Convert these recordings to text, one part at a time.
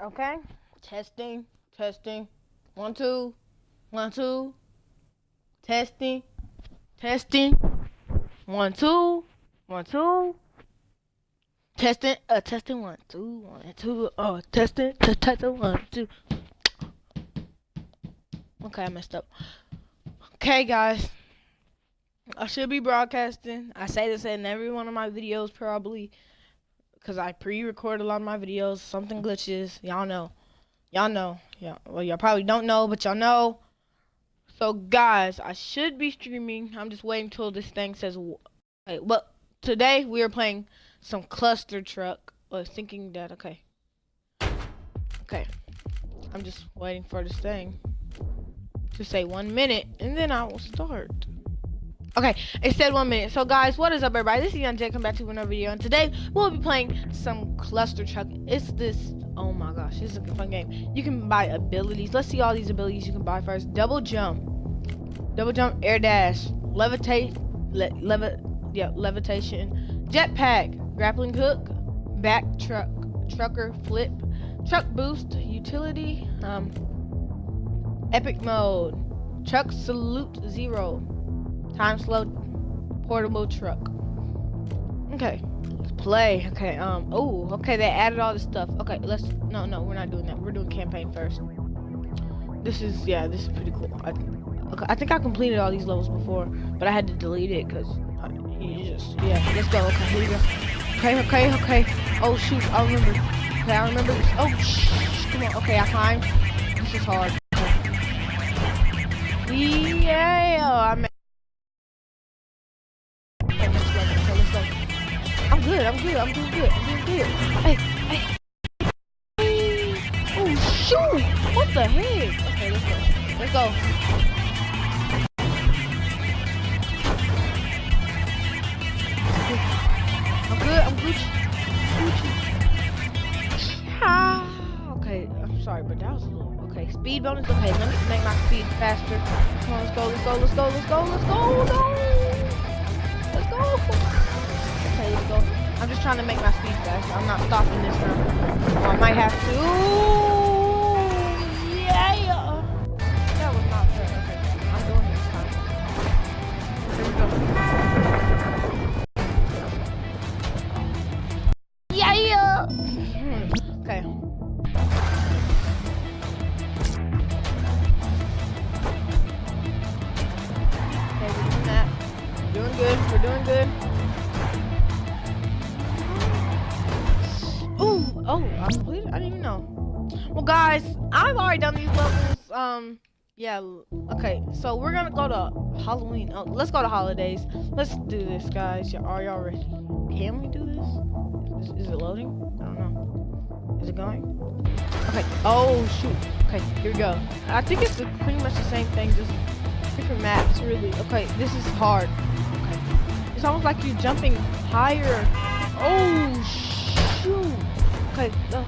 Okay. Testing. Testing. 1, 2. 1, 2. Testing. Testing. 1, 2. 1, 2. Testing. Testing. 1, 2. 1, 2. Testing. Testing. 1, 2. Okay, I messed up. Okay, guys. I should be broadcasting. I say this in every one of my videos probably, because I pre-record a lot of my videos. Something glitches. Y'all know. Y'all know. Yeah. Well, y'all probably don't know, but y'all know. So, guys, I should be streaming. I'm just waiting till this thing says. Okay, well, today we are playing some Cluster Truck. Thinking that. Okay. Okay. I'm just waiting for this thing to say 1 minute, and then I will start. Okay, it said 1 minute. So guys, what is up everybody? This is Young Jay, come back to another video, and today we'll be playing some Cluster Truck. It's this, oh my gosh, this is a fun game. You can buy abilities. Let's see all these abilities you can buy first. Double jump, air dash, levitation, jetpack, grappling hook, back trucker flip, truck boost, utility, epic mode, truck salute 0. Time slow, portable truck. Okay, let's play. Okay, oh, okay, they added all this stuff. Okay, no, we're not doing that. We're doing campaign first. This is pretty cool. I think I completed all these levels before, but I had to delete it because let's go. Okay, here we go. Okay. Oh shoot, I remember. Okay, I remember this. Oh come on. Okay, I climbed. This is hard. Yeah, I'm doing good. Hey. Oh shoot! What the heck? Okay, let's go. I'm good. Okay, I'm sorry, but that was a little. Okay, speed bonus. Okay, let me make my speed faster. Come on, let's go. Okay, let's go. I'm just trying to make my speed faster. I'm not stopping this round. Or I might have to. Yeah! That was not fair. Okay, I'm doing this time. Here we go. Yeah! Okay. Okay, we're doing that. We're doing good. Oh, I completed? I didn't even know. Well, guys, I've already done these levels. Yeah, okay. So we're gonna go to Halloween. Oh, let's go to holidays. Let's do this, guys. Are y'all ready? Can we do this? Is it loading? I don't know. Is it going? Okay. Oh, shoot. Okay, here we go. I think it's pretty much the same thing, just different maps, really. Okay, this is hard. Okay. It's almost like you're jumping higher. Oh, shoot. Okay. I'm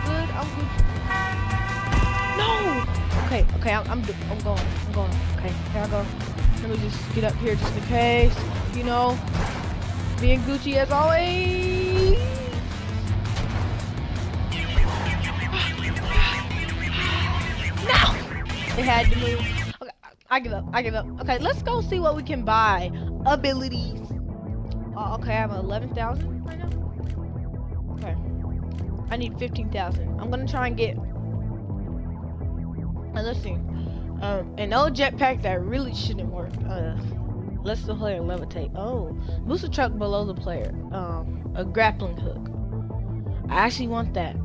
good. No. Okay. I'm going. Okay. Here I go. Let me just get up here just in case. You know, being Gucci as always. No. It had to move. Okay. I give up. Okay, let's go see what we can buy. Abilities. Okay, I have 11,000 right now. Okay. I need 15,000. I'm gonna try and get. Let's see. An old jetpack that really shouldn't work. Let's the player levitate. Oh, boost the truck below the player. A grappling hook. I actually want that.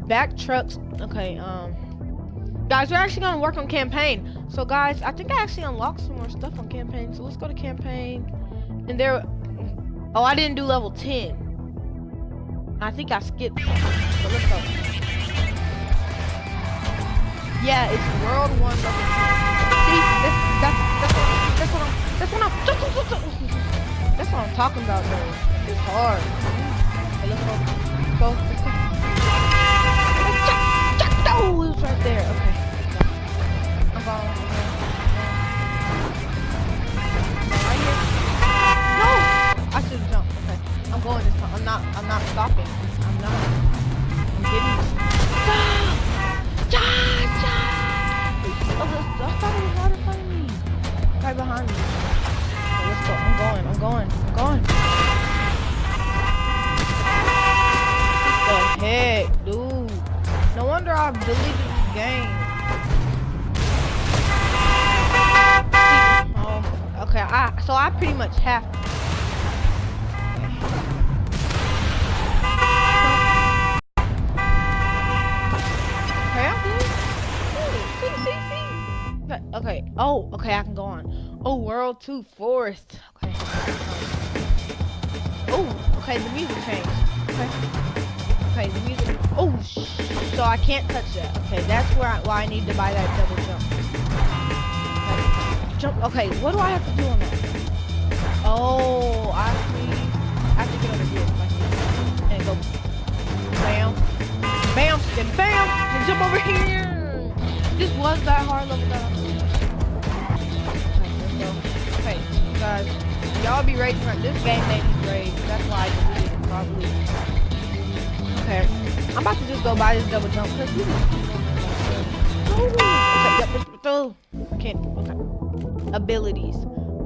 Back trucks. Okay. Guys, we're actually gonna work on campaign. So guys, I think I actually unlocked some more stuff on campaign. So let's go to campaign. And there, oh, I didn't do level 10. I think I skipped. So let's go. Yeah, it's World 1 level 10. See, that's what I'm talking about though. It's hard. Okay, let's go. Oh, it was right there. Okay. I'm going. Right here. No! I behind me. Okay, let's go. I'm going. What the heck, dude? No wonder I've deleted the game. Okay, so I pretty much have to. Okay, I'm good. See. Okay. Oh, okay, I can go on. Oh, World 2 Forest. Okay. Oh, okay, the music changed. Okay, the music. Oh, so I can't touch that. Okay, that's why I need to buy that double jump. Jump. Okay, what do I have to do on that? Oh, I have to get over here like this and go bam, bam, then bam, and jump over here. This was that hard level that I'm doing. Okay, guys, y'all be raging right. This game made me rage. That's why I deleted it probably. Okay, I'm about to just go buy this double jump because this is. Okay, can't. Okay. Abilities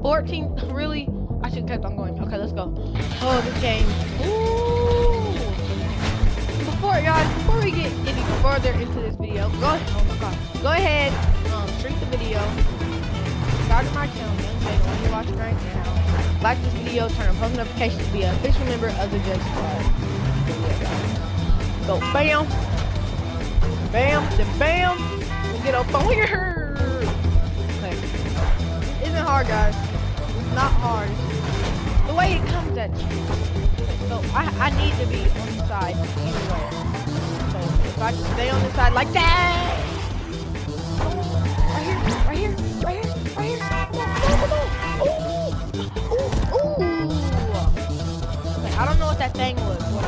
14. Really, I should have kept on going. Okay, let's go. Oh, this game. Ooh. Before we get any further into this video, go ahead. Oh my god, go ahead, shrink the video, subscribe to my channel, Young Jay, the one you're watching right now. Like this video, turn on post notifications to be an official member of the Jay Squad. Go bam, bam, then bam, and get up on here. Hard, guys. It's not hard. The way it comes at you. So I need to be on the side either way. So if I just stay on the side like that. Right here. Come on. Ooh. Okay, I don't know what that thing was. What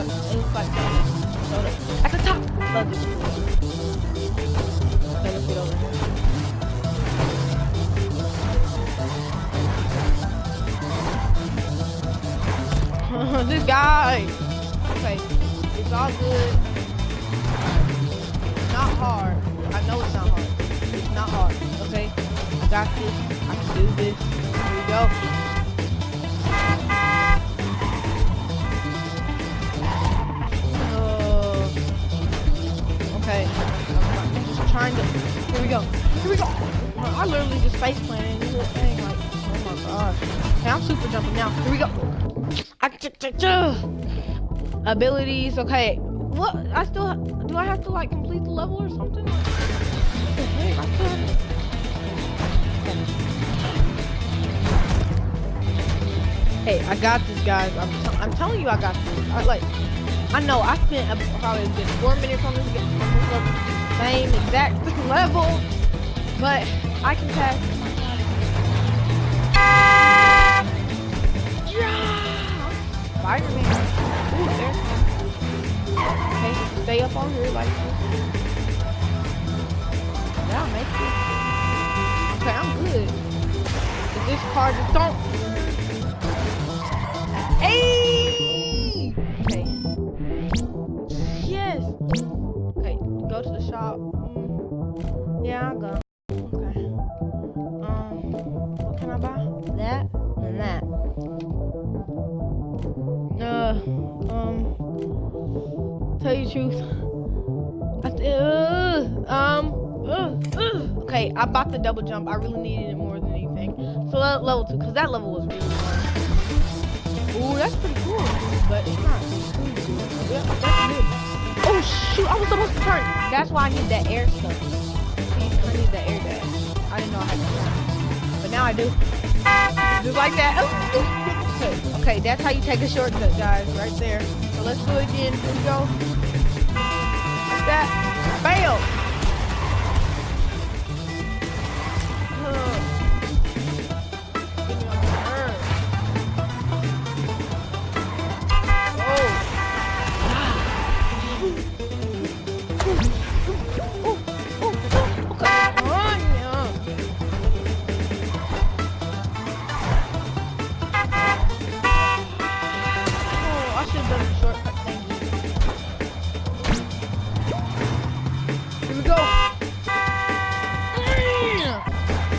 it was like that. So at the top. Love this. Okay, let's get over here. This guy. Okay, it's all good. It's not hard. I know it's not hard. It's not hard. Okay, I got this. I can do this. Here we go. Okay, I'm just trying to. Here we go. I literally just face planted this little thing. Like, oh my gosh. Okay, I'm super jumping now. Here we go. Abilities. Okay, what? Do I have to like complete the level or something? What the heck? I still have to... Hey, I got this, guys. I'm telling you, I got this. I know I spent probably a good 4 minutes on this game, same exact level, but I can pass. Spider-Man. Ooh, there. Okay, stay up on here like this. That'll make it. Okay, I'm good. If this car just don't. Hey! Okay. Yes! Okay, go to the shop. Yeah, I'll go. Okay. What can I buy? That and that. Tell you the truth. Okay, I bought the double jump. I really needed it more than anything. So level 2, because that level was really fun. Ooh, that's pretty cool. But it's not. Yeah, that's good. Oh shoot, I was supposed to turn. That's why I need that air stuff. See, I need that air dash. I didn't know I had that. But now I do. Just like that. Okay, that's how you take a shortcut, guys, right there. So let's do it again. Here we go. Like that. Bam!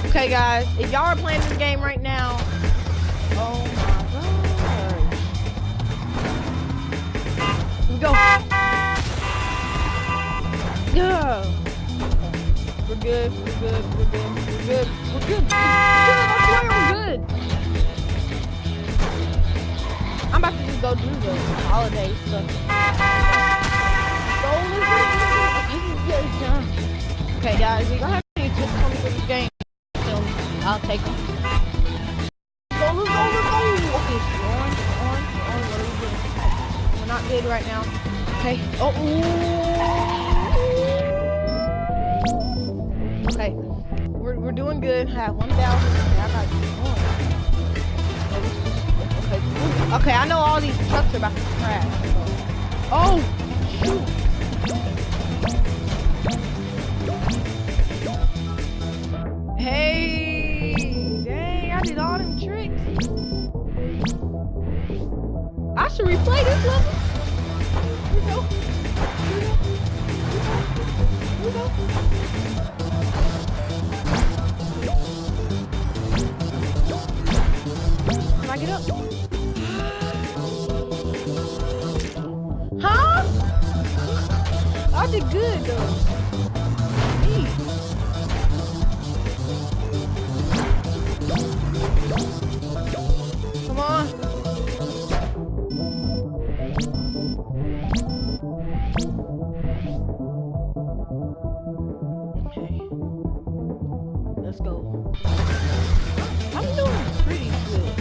Okay, guys. guys, if y'all are playing this game right now, oh my gosh. Here we go. Yeah. We're good. We're good. We're good. We're good. We're good. I swear we're good. I'm about to just go do the holiday stuff. Okay, guys, if y'all have any tips coming for this game, I'll take them. Let's go. Okay, on. What are we doing? We're not good right now. Okay. Oh. Okay. We're doing good. I have 1,000. I got one. Okay, I know all these trucks are about to crash. Oh, shoot. Hey, dang, I did all them tricks. I should replay this level. Here we go. Can I get up? Huh? I did good though. Come on. Okay. Let's go. I'm doing pretty good.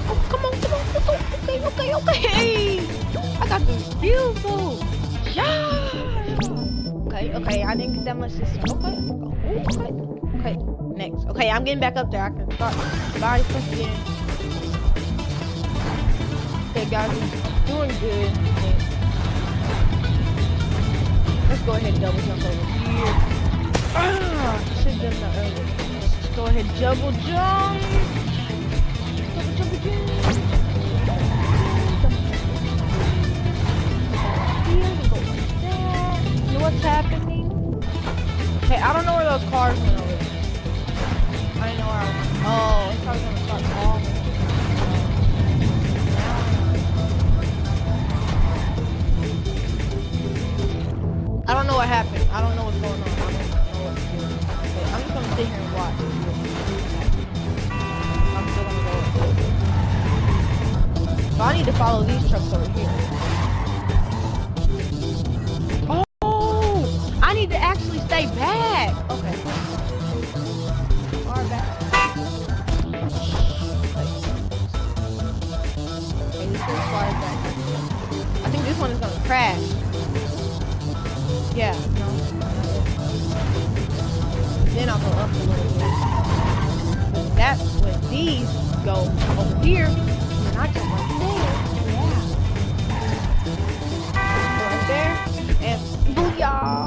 Oh, come on. Let's go. Okay. I got this beautiful. Yeah. Okay. I didn't get that much this time. Okay. Next. Okay, I'm getting back up there. I can start body stuff again. Okay, guys, we're doing good. Okay. Let's go ahead and double jump over here. I should have done that earlier. Let's just go ahead and double jump. Double jump again. You know what's happening? Okay, I don't know where those cars went over. I didn't know where I was. Oh, it's probably gonna start falling. I don't know what happened. I don't know what's going on. I don't know what to do. Okay, I'm just gonna sit here and watch. I'm still gonna go. So I need to follow these trucks over here. Oh, I need to actually stay back. Okay. Far back. Okay, this is far back. I think this one is gonna crash. Yeah, no. Then I'll go up a little bit. That's when these go over here, and I just went there. Yeah. Right there, and booyah!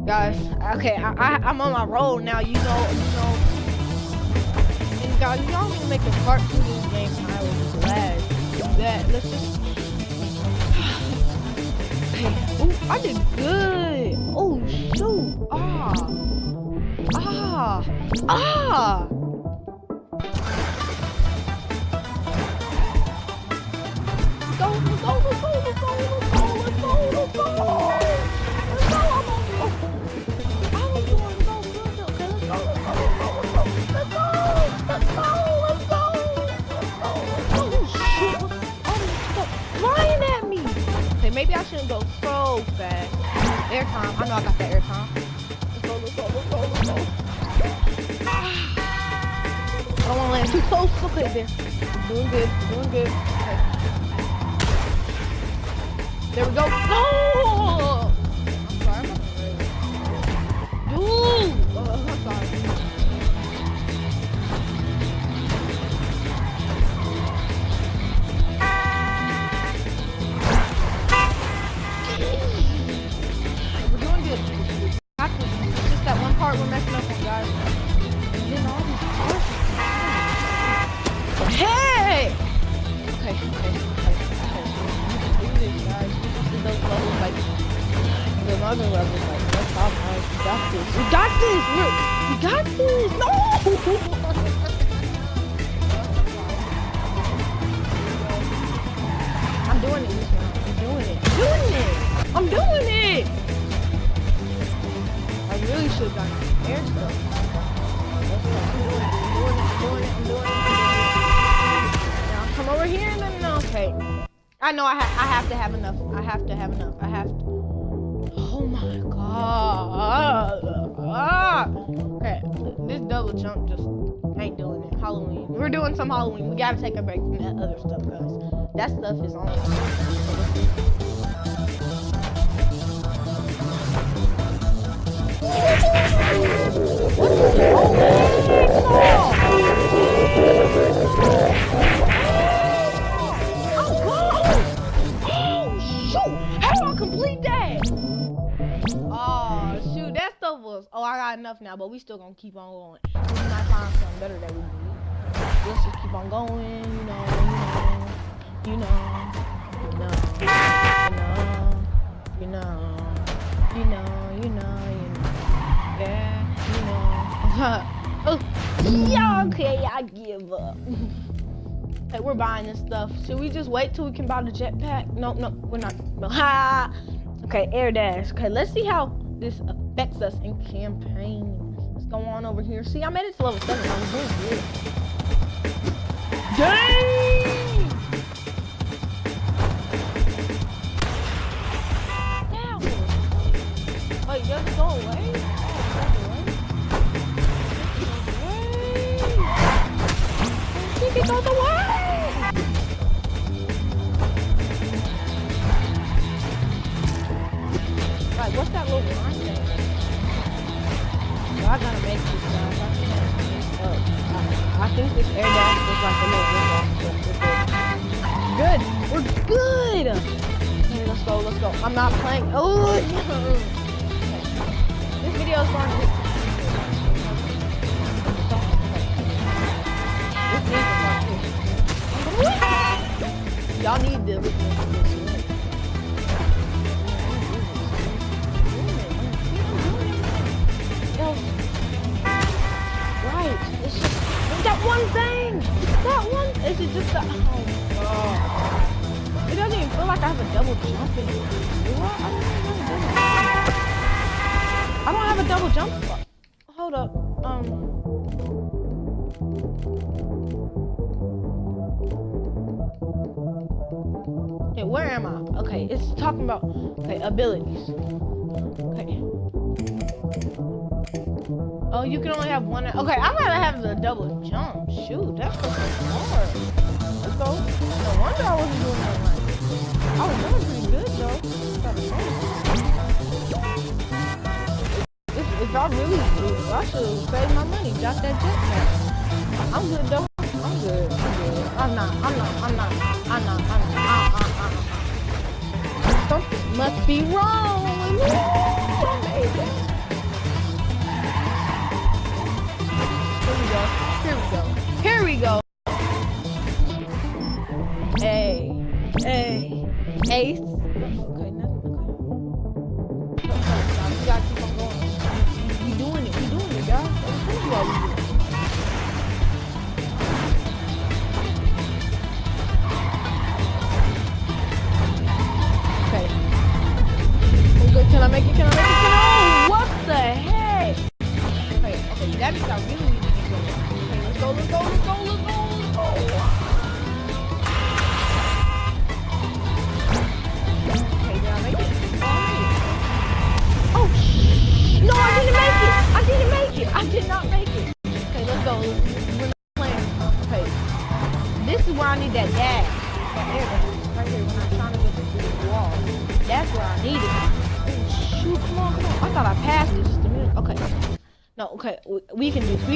Guys, okay, I'm on my road now. You know. And guys, y'all need to make a part 2 of this game, and I will be glad to do that. Let's just. Ooh, I did good. Oh shoot. Ah. Maybe I shouldn't go so fast. Airtime. I know I got that airtime. Let's go. I don't want to land too close. Okay, there. Doing good. Okay. There we go. No! I'm sorry. Dude! I'm sorry. We're messing up on, guys. And then all these cars. Hey! Okay. We can do this, guys. We can do those levels like the other level. Like, that's all right. We got this. We got this. We got this. No. I'm doing it. I'm doing it. I really should have done air stuff. I'm doing it. Now come over here and then okay. I know I have to have enough. I have to. Oh my god. Okay, this double jump just ain't doing it. Halloween. We're doing some Halloween. We gotta take a break from that other stuff, guys. That stuff is on. Complete that. Oh shoot, that stuff was. Oh, I got enough now, but we still gonna keep on going. We might find something better that we can do. Let's just keep on going. You know. Yeah, oh, yeah. Okay, I give up. Hey, we're buying this stuff. Should we just wait till we can buy the jetpack? No, we're not. Ha! Okay, air dash. Okay, let's see how this affects us in campaign. Let's go on over here. See, I made it to level 7. I'm doing good. Dang! Down. Wait, just go away? It goes away! Right, what's that little line there? So I gotta make this, guys. I think this air dash was like a little good. We're good! Okay, let's go. I'm not playing. Oh, okay. This video is going to y'all need the right. It's just that one thing. Is it just the oh. It doesn't even feel like I have a double jump in it. I don't have a double jump. Hold up. Okay, where am I? Okay, it's talking about abilities. Okay. Oh, you can only have one. Okay, I'm gonna have the double jump. Shoot, that's so hard. Let's go. No wonder I wasn't doing that right. I was doing pretty good though. If I really do, I should save my money. Got that jetpack. I'm good though. I'm good. I'm not. Something must be wrong with me. Here we go. Hey. Ace. Okay, nothing. Okay. We gotta keep on going. We doing it, guys. Can I make it? No! What the heck? Okay, that means I really need to get going. Okay, let's go. Okay, did I make it? Oh, no, I didn't make it. I did not make it. Okay, let's go. We're not playing. Okay, this is where I need that dash. That air dash. Right here, when I'm trying to get through the wall. That's where I need it. Shoot, come on. I thought I passed it just a minute. Okay. No, okay. We can do this.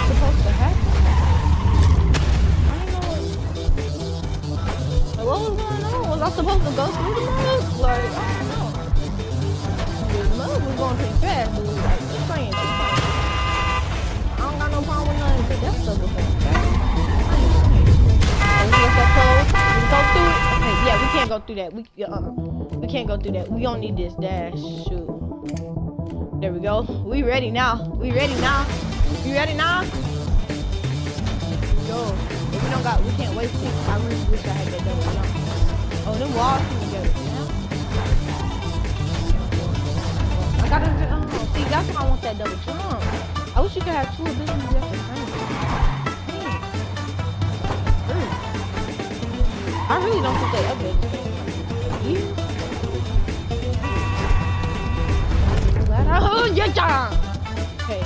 Supposed to happen? I don't know what was going on. Was I supposed to go through the mud? Like, I don't know. going pretty fast, dude. Like, just saying. I don't got no problem with nothing, but that stuff was going fast. Let's go close. Let's go through it. Okay, yeah, we can't go through that. We can't go through that. We don't need this dash. Shoot. There we go. We ready now. We ready now. You ready now? Go. If we don't got, we can't wait. I really wish I had that double jump. Oh, them walls come together. Yeah. I gotta. See, that's why I want that double jump. I wish you could have two abilities at the same time. I really don't think they updated it. Yeah. Okay.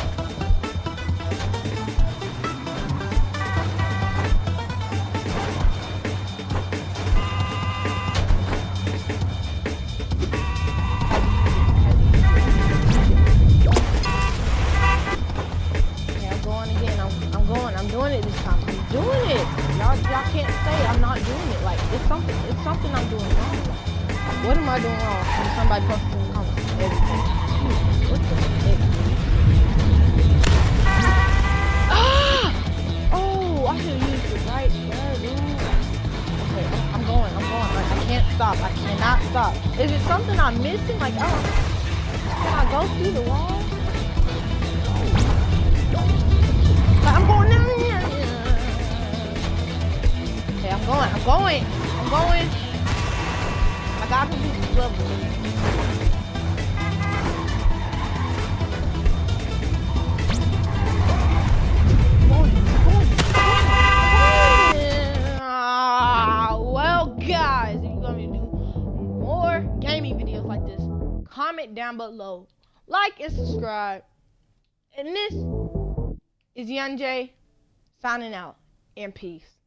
I'm doing it this time. I'm doing it. Y'all can't say I'm not doing it. Like it's something I'm doing wrong. What am I doing wrong? Can somebody post in the comments everything. What the heck? Ah! Oh, I should have used it right there, dude. Okay, I'm going. Like I can't stop. I cannot stop. Is it something I'm missing? Like can I go through the wall? I'm going in. Okay, I'm going. I gotta complete this level. Well, guys, if you want me to do more gaming videos like this, comment down below, like and subscribe. And this is Young J signing out, in peace.